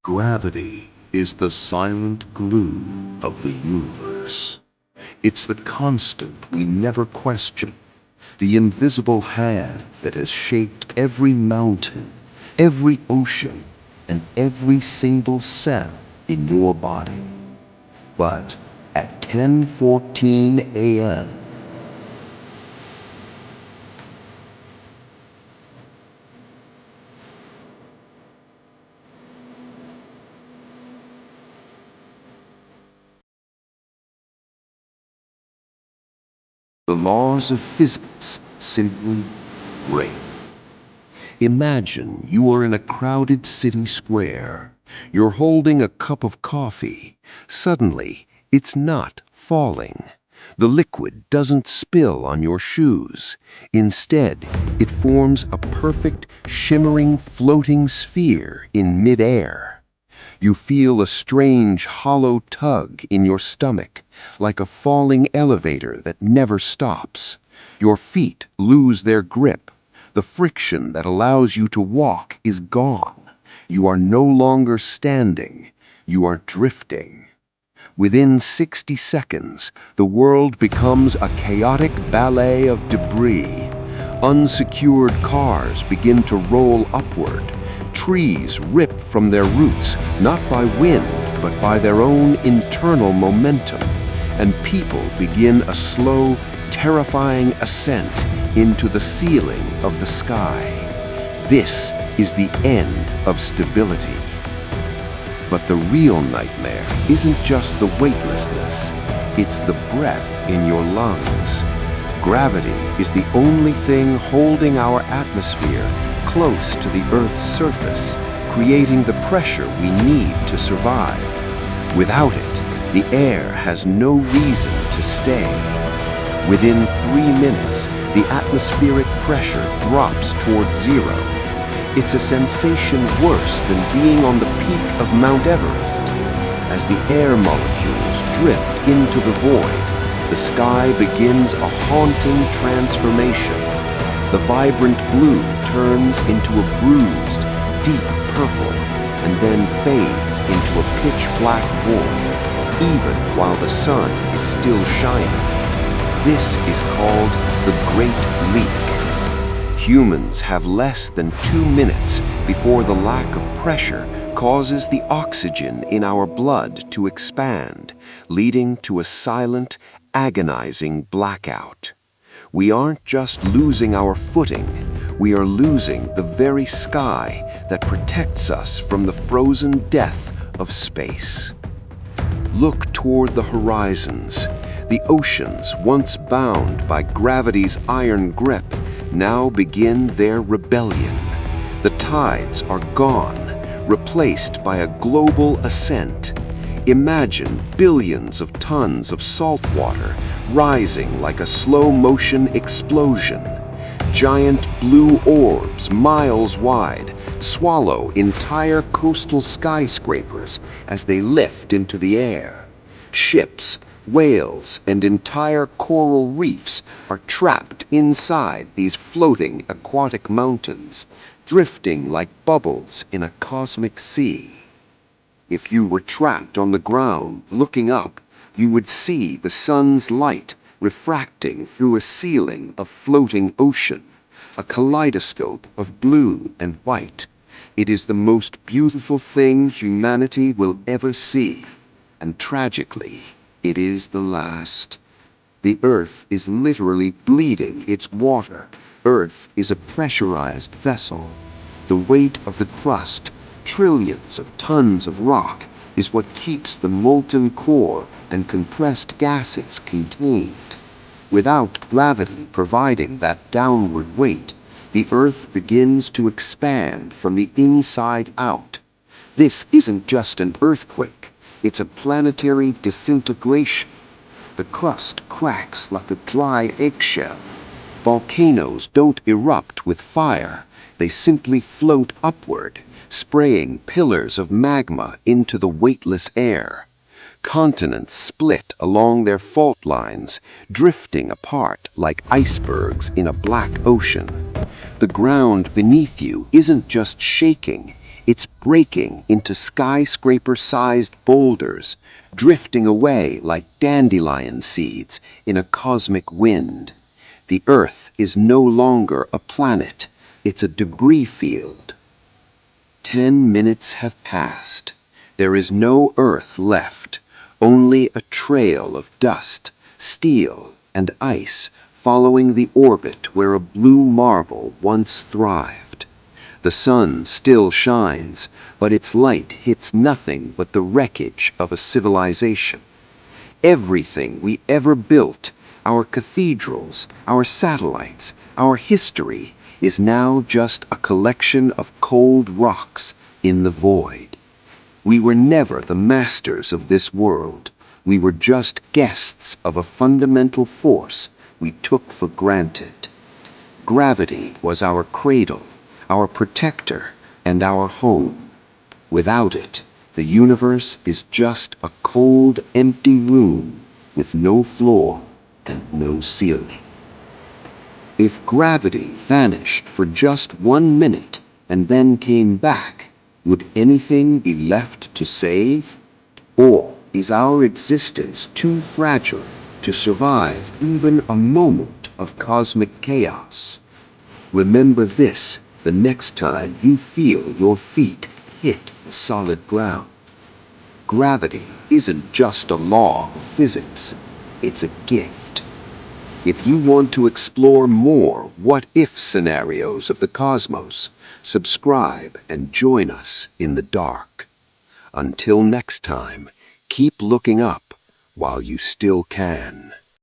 Gravity is the silent glue of the universe. It's the constant we never question, the invisible hand that has shaped every mountain, every ocean, and every single cell in your body. But at 10:14 a.m., the laws of physics simply break. Imagine you are in a crowded city square. You're holding a cup of coffee. Suddenly, it's not falling. The liquid doesn't spill on your shoes. Instead, it forms a perfect, shimmering, floating sphere in midair. You feel a strange, hollow tug in your stomach, like a falling elevator that never stops. Your feet lose their grip. The friction that allows you to walk is gone. You are no longer standing. You are drifting. Within 60 seconds, the world becomes a chaotic ballet of debris. Unsecured cars begin to roll upward. Trees rip from their roots, not by wind, but by their own internal momentum. And people begin a slow, terrifying ascent into the ceiling of the sky. This is the end of stability. But the real nightmare isn't just the weightlessness, it's the breath in your lungs. Gravity is the only thing holding our atmosphere close to the Earth's surface, creating the pressure we need to survive. Without it, the air has no reason to stay. Within 3 minutes, the atmospheric pressure drops towards zero. It's a sensation worse than being on the peak of Mount Everest. As the air molecules drift into the void, the sky begins a haunting transformation. The vibrant blue turns into a bruised, deep purple, and then fades into a pitch-black void, even while the sun is still shining. This is called the Great Leak. Humans have less than 2 minutes before the lack of pressure causes the oxygen in our blood to expand, leading to a silent, agonizing blackout. We aren't just losing our footing, we are losing the very sky that protects us from the frozen death of space. Look toward the horizons. The oceans, once bound by gravity's iron grip, now begin their rebellion. The tides are gone, replaced by a global ascent. Imagine billions of tons of salt water rising like a slow-motion explosion. Giant blue orbs, miles wide, swallow entire coastal skyscrapers as they lift into the air. Ships, whales, and entire coral reefs are trapped inside these floating aquatic mountains, drifting like bubbles in a cosmic sea. If you were trapped on the ground looking up, you would see the sun's light refracting through a ceiling of floating ocean, a kaleidoscope of blue and white. It is the most beautiful thing humanity will ever see, and tragically, it is the last. The Earth is literally bleeding its water. Earth is a pressurized vessel. The weight of the crust, trillions of tons of rock, is what keeps the molten core and compressed gases contained. Without gravity providing that downward weight, the Earth begins to expand from the inside out. This isn't just an earthquake, it's a planetary disintegration. The crust cracks like a dry eggshell. Volcanoes don't erupt with fire, they simply float upward, spraying pillars of magma into the weightless air. Continents split along their fault lines, drifting apart like icebergs in a black ocean. The ground beneath you isn't just shaking, It's breaking into skyscraper-sized boulders, drifting away like dandelion seeds in a cosmic wind. The Earth is no longer a planet, it's a debris field. 10 minutes have passed. There is no Earth left, only a trail of dust, steel, and ice following the orbit where a blue marble once thrived. The sun still shines, but its light hits nothing but the wreckage of a civilization. Everything we ever built, our cathedrals, our satellites, our history, is now just a collection of cold rocks in the void. We were never the masters of this world. We were just guests of a fundamental force we took for granted. Gravity was our cradle, our protector, and our home. Without it, the universe is just a cold, empty room with no floor and no ceiling. If gravity vanished for just 1 minute and then came back, would anything be left to save? Or is our existence too fragile to survive even a moment of cosmic chaos? Remember this the next time you feel your feet hit solid ground. Gravity isn't just a law of physics, it's a gift. If you want to explore more what-if scenarios of the cosmos, subscribe and join us in the dark. Until next time, keep looking up while you still can.